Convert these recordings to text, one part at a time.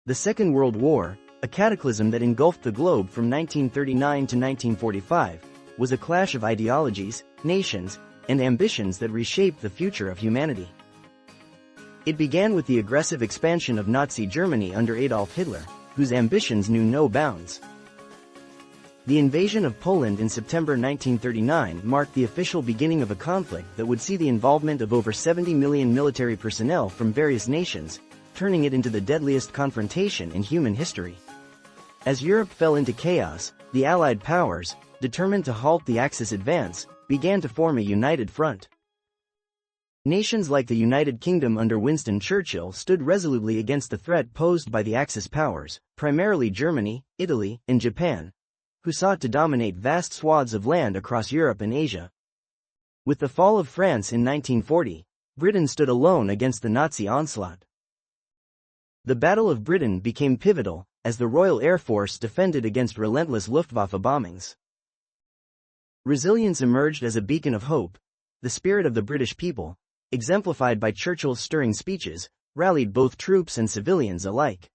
The Second World War, a cataclysm that engulfed the globe from 1939 to 1945, was a clash of ideologies, nations, and ambitions that reshaped the future of humanity. It began with the aggressive expansion of Nazi Germany under Adolf Hitler, whose ambitions knew no bounds. The invasion of Poland in September 1939 marked the official beginning of a conflict that would see the involvement of over 70 million military personnel from various nations, turning it into the deadliest confrontation in human history. As Europe fell into chaos, the Allied powers, determined to halt the Axis advance, began to form a united front. Nations like the United Kingdom under Winston Churchill stood resolutely against the threat posed by the Axis powers, primarily Germany, Italy, and Japan, who sought to dominate vast swaths of land across Europe and Asia. With the fall of France in 1940, Britain stood alone against the Nazi onslaught. The Battle of Britain became pivotal, as the Royal Air Force defended against relentless Luftwaffe bombings. Resilience emerged as a beacon of hope. The spirit of the British people, exemplified by Churchill's stirring speeches, rallied both troops and civilians alike.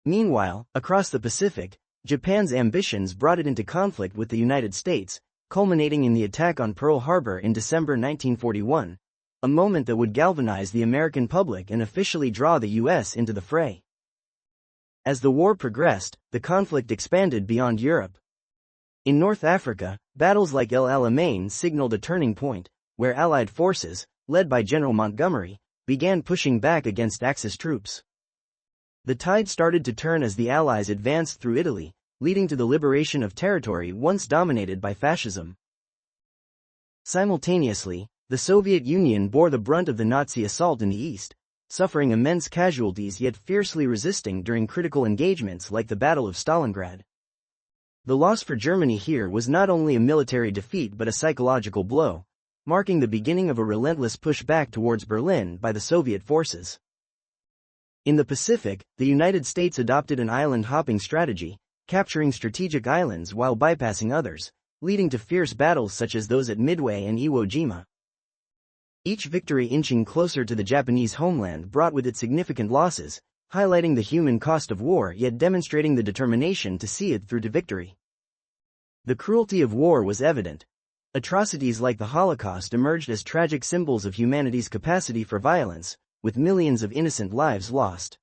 Meanwhile, across the Pacific, Japan's ambitions brought it into conflict with the United States, culminating in the attack on Pearl Harbor in December 1941, a moment that would galvanize the American public and officially draw the U.S. into the fray. As the war progressed, the conflict expanded beyond Europe. In North Africa, battles like El Alamein signaled a turning point, where Allied forces, led by General Montgomery, began pushing back against Axis troops. The tide started to turn as the Allies advanced through Italy, leading to the liberation of territory once dominated by fascism. Simultaneously, the Soviet Union bore the brunt of the Nazi assault in the East, suffering immense casualties yet fiercely resisting during critical engagements like the Battle of Stalingrad. The loss for Germany here was not only a military defeat but a psychological blow, marking the beginning of a relentless push back towards Berlin by the Soviet forces. In the Pacific, the United States adopted an island-hopping strategy, capturing strategic islands while bypassing others, leading to fierce battles such as those at Midway and Iwo Jima. Each victory inching closer to the Japanese homeland brought with it significant losses, highlighting the human cost of war yet demonstrating the determination to see it through to victory. The cruelty of war was evident. Atrocities like the Holocaust emerged as tragic symbols of humanity's capacity for violence, with millions of innocent lives lost.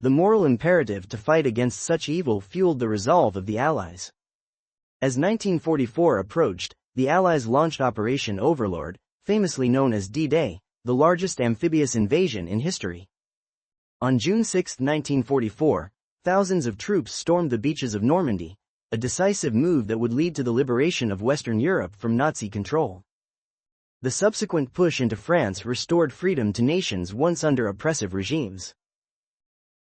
The moral imperative to fight against such evil fueled the resolve of the Allies. As 1944 approached, the Allies launched Operation Overlord, famously known as D-Day, the largest amphibious invasion in history. On June 6, 1944, thousands of troops stormed the beaches of Normandy, a decisive move that would lead to the liberation of Western Europe from Nazi control. The subsequent push into France restored freedom to nations once under oppressive regimes.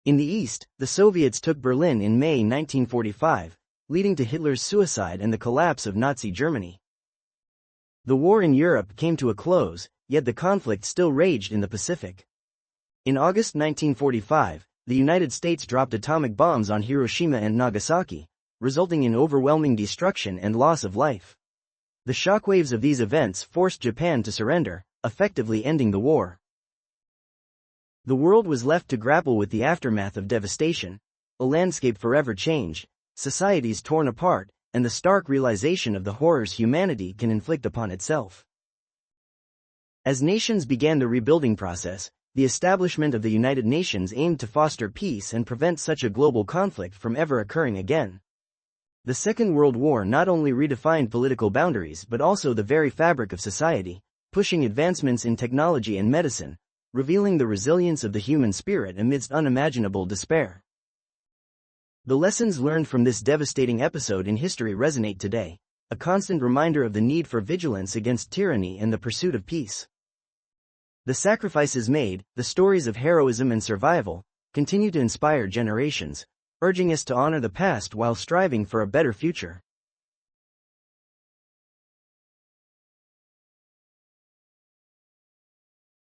In the East, the Soviets took Berlin in May 1945, leading to Hitler's suicide and the collapse of Nazi Germany. The war in Europe came to a close, yet the conflict still raged in the Pacific. In August 1945, the United States dropped atomic bombs on Hiroshima and Nagasaki, resulting in overwhelming destruction and loss of life. The shockwaves of these events forced Japan to surrender, effectively ending the war. The world was left to grapple with the aftermath of devastation, a landscape forever changed, societies torn apart, and the stark realization of the horrors humanity can inflict upon itself. As nations began the rebuilding process, the establishment of the United Nations aimed to foster peace and prevent such a global conflict from ever occurring again. The Second World War not only redefined political boundaries but also the very fabric of society, pushing advancements in technology and medicine, revealing the resilience of the human spirit amidst unimaginable despair. The lessons learned from this devastating episode in history resonate today, a constant reminder of the need for vigilance against tyranny and the pursuit of peace. The sacrifices made, the stories of heroism and survival, continue to inspire generations, urging us to honor the past while striving for a better future.